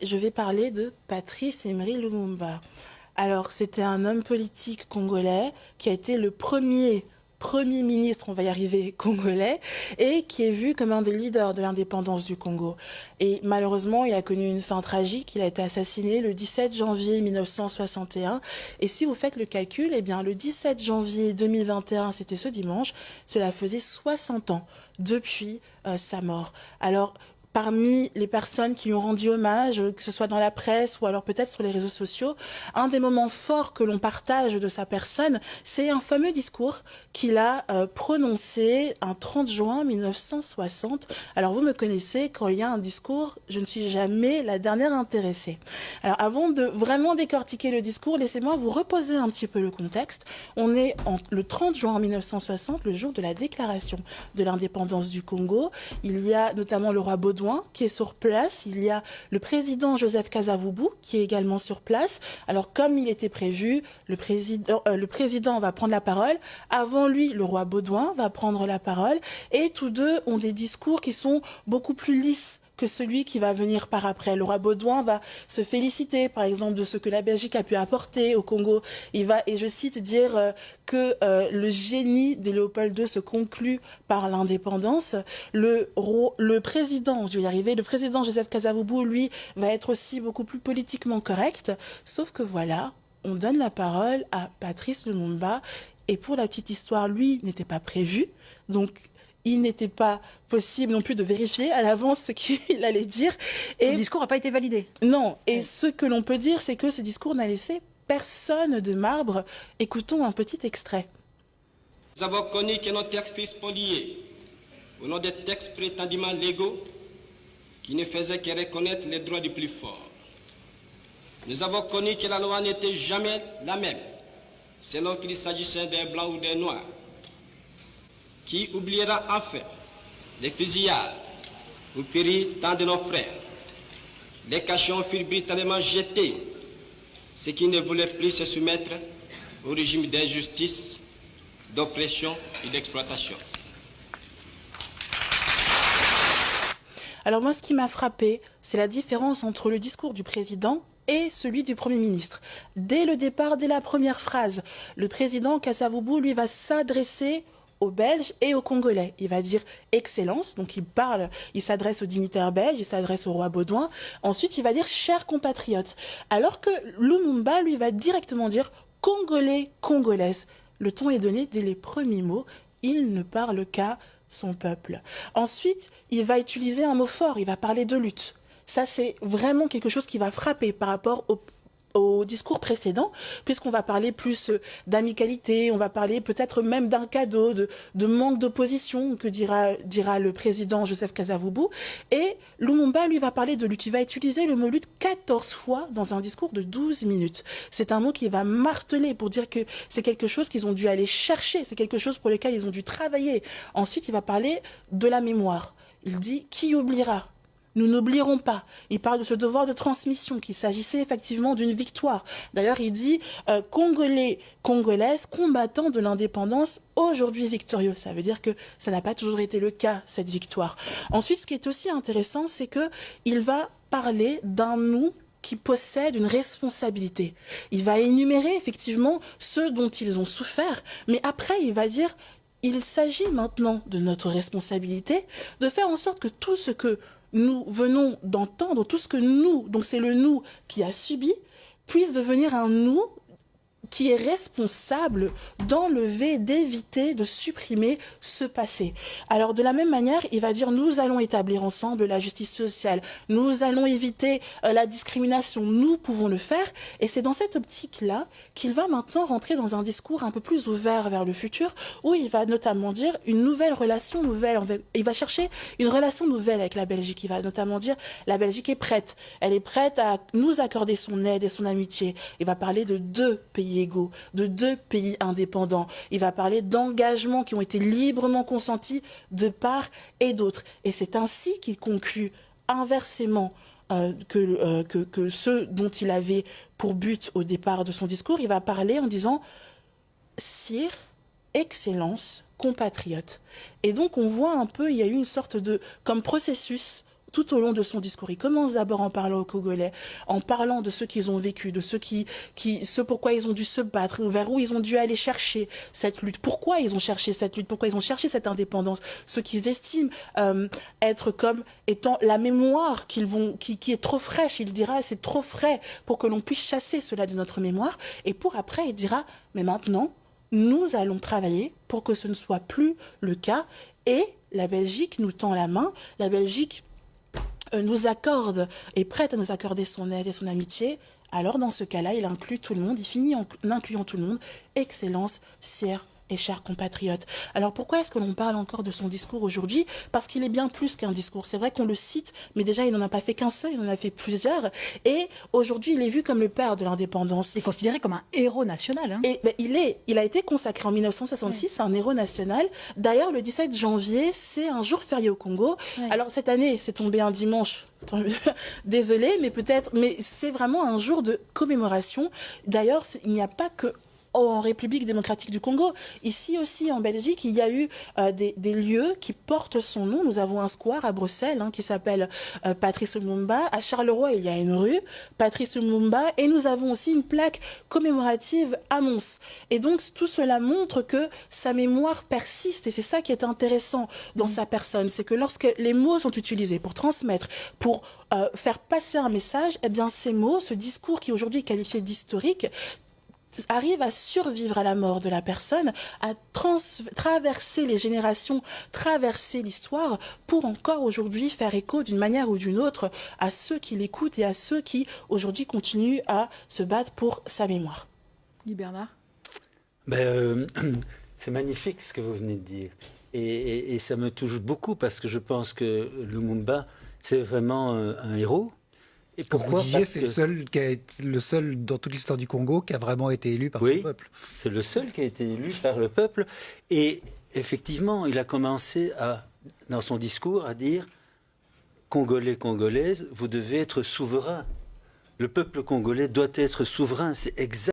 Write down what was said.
je vais parler de Patrice Emery Lumumba. Alors, c'était un homme politique congolais qui a été le premier ministre, on va y arriver, congolais, et qui est vu comme un des leaders de l'indépendance du Congo. Et malheureusement, il a connu une fin tragique. Il a été assassiné le 17 janvier 1961. Et si vous faites le calcul, eh bien, le 17 janvier 2021, c'était ce dimanche, cela faisait 60 ans depuis sa mort. Alors, parmi les personnes qui lui ont rendu hommage, que ce soit dans la presse ou alors peut-être sur les réseaux sociaux, un des moments forts que l'on partage de sa personne, c'est un fameux discours qu'il a prononcé un 30 juin 1960. Alors vous me connaissez, quand il y a un discours, je ne suis jamais la dernière intéressée. Alors avant de vraiment décortiquer le discours, laissez-moi vous reposer un petit peu le contexte. On est le 30 juin 1960, le jour de la déclaration de l'indépendance du Congo. Il y a notamment le roi Baudouin qui est sur place, il y a le président Joseph Kasavubu qui est également sur place. Alors comme il était prévu, le président va prendre la parole, avant lui le roi Baudouin va prendre la parole et tous deux ont des discours qui sont beaucoup plus lisses que celui qui va venir par après. Le roi Baudouin va se féliciter, par exemple, de ce que la Belgique a pu apporter au Congo. Il va, et je cite, dire que le génie de Léopold II se conclut par l'indépendance. Le président, je vais y arriver, le président Joseph Kasavubu, lui, va être aussi beaucoup plus politiquement correct. Sauf que voilà, on donne la parole à Patrice Lumumba. Et pour la petite histoire, lui n'était pas prévu. Donc, il n'était pas possible non plus de vérifier à l'avance ce qu'il allait dire. Et le discours n'a pas été validé. Non. Et ce que l'on peut dire, c'est que ce discours n'a laissé personne de marbre. Écoutons un petit extrait. Nous avons connu que nos terres furent spoliées au nom des textes prétendument légaux qui ne faisaient que reconnaître les droits du plus fort. Nous avons connu que la loi n'était jamais la même, selon qu'il s'agissait des blancs ou des noirs. Qui oubliera enfin les fusillades où périt tant de nos frères. Les cachons furent brutalement jetés, ceux qui ne voulaient plus se soumettre au régime d'injustice, d'oppression et d'exploitation. Alors moi, ce qui m'a frappé, c'est la différence entre le discours du président et celui du Premier ministre. Dès le départ, dès la première phrase, le président Kasavubu, lui, va s'adresser aux Belges et aux Congolais. Il va dire « Excellence », donc il s'adresse aux dignitaires belges, il s'adresse au roi Baudouin. Ensuite, il va dire « Chers compatriotes ». Alors que Lumumba, lui, va directement dire « Congolais, Congolaises ». Le ton est donné dès les premiers mots. Il ne parle qu'à son peuple. Ensuite, il va utiliser un mot fort, il va parler de lutte. Ça, c'est vraiment quelque chose qui va frapper par rapport au discours précédent, puisqu'on va parler plus d'amicalité, on va parler peut-être même d'un cadeau, de manque d'opposition, que dira le président Joseph Kasavubu. Et Lumumba, lui, va parler de lutte. Il va utiliser le mot lutte 14 fois dans un discours de 12 minutes. C'est un mot qui va marteler pour dire que c'est quelque chose qu'ils ont dû aller chercher, c'est quelque chose pour lequel ils ont dû travailler. Ensuite, il va parler de la mémoire. Il dit « Qui oubliera ?» Nous n'oublierons pas. Il parle de ce devoir de transmission, qu'il s'agissait effectivement d'une victoire. D'ailleurs, il dit Congolais, Congolaises, combattants de l'indépendance, aujourd'hui victorieux. Ça veut dire que ça n'a pas toujours été le cas, cette victoire. Ensuite, ce qui est aussi intéressant, c'est qu'il va parler d'un nous qui possède une responsabilité. Il va énumérer effectivement ceux dont ils ont souffert, mais après, il va dire il s'agit maintenant de notre responsabilité de faire en sorte que tout ce que nous venons d'entendre, tout ce que nous, donc c'est le nous qui a subi, puisse devenir un nous qui est responsable d'enlever, d'éviter, de supprimer ce passé. Alors de la même manière, il va dire nous allons établir ensemble la justice sociale, nous allons éviter la discrimination, nous pouvons le faire. Et c'est dans cette optique-là qu'il va maintenant rentrer dans un discours un peu plus ouvert vers le futur, où il va notamment dire une nouvelle relation nouvelle. Il va chercher une relation nouvelle avec la Belgique. Il va notamment dire la Belgique est prête. Elle est prête à nous accorder son aide et son amitié. Il va parler de 2 pays égaux, de 2 pays indépendants. Il va parler d'engagements qui ont été librement consentis de part et d'autre. Et c'est ainsi qu'il conclut inversement que ceux dont il avait pour but au départ de son discours. Il va parler en disant « Sire, Excellence, compatriotes ». Et donc on voit un peu, il y a eu une sorte de, comme processus tout au long de son discours. Il commence d'abord en parlant aux Congolais, en parlant de ce qu'ils ont vécu, de ce pourquoi ils ont dû se battre, vers où ils ont dû aller chercher cette lutte, pourquoi ils ont cherché cette lutte, pourquoi ils ont cherché cette indépendance, ce qu'ils estiment être comme étant la mémoire qui est trop fraîche. Il dira, c'est trop frais pour que l'on puisse chasser cela de notre mémoire. Et pour après, il dira, mais maintenant, nous allons travailler pour que ce ne soit plus le cas. Et la Belgique nous tend la main, la Belgique nous accorde, est prête à nous accorder son aide et son amitié. Alors dans ce cas-là, il inclut tout le monde, il finit en incluant tout le monde. Excellence, sire et chers compatriotes. Alors pourquoi est-ce que l'on parle encore de son discours aujourd'hui? Parce qu'il est bien plus qu'un discours. C'est vrai qu'on le cite, mais déjà il n'en a pas fait qu'un seul, il en a fait plusieurs. Et aujourd'hui, il est vu comme le père de l'indépendance. Il est considéré comme un héros national. Hein. Et ben, il a été consacré en 1966 à un héros national. D'ailleurs, le 17 janvier, c'est un jour férié au Congo. Oui. Alors cette année, c'est tombé un dimanche. Désolée, mais peut-être, mais c'est vraiment un jour de commémoration. D'ailleurs, il n'y a pas que en République démocratique du Congo. Ici aussi, en Belgique, il y a eu des lieux qui portent son nom. Nous avons un square à Bruxelles qui s'appelle Patrice Lumumba. À Charleroi, il y a une rue, Patrice Lumumba. Et nous avons aussi une plaque commémorative à Mons. Et donc, tout cela montre que sa mémoire persiste. Et c'est ça qui est intéressant dans sa personne. C'est que lorsque les mots sont utilisés pour transmettre, pour faire passer un message, eh bien, ces mots, ce discours qui aujourd'hui est qualifié d'historique, arrive à survivre à la mort de la personne, à traverser les générations, traverser l'histoire pour encore aujourd'hui faire écho d'une manière ou d'une autre à ceux qui l'écoutent et à ceux qui aujourd'hui continuent à se battre pour sa mémoire. Guy Bernard. C'est magnifique ce que vous venez de dire et ça me touche beaucoup parce que je pense que Lumumba c'est vraiment un héros. Et pourquoi? Vous disiez, c'est le seul dans toute l'histoire du Congo qui a vraiment été élu par son peuple. C'est le seul qui a été élu par le peuple. Et effectivement, il a commencé dans son discours à dire « Congolais, Congolaises, vous devez être souverains. Le peuple congolais doit être souverain. » C'est exact.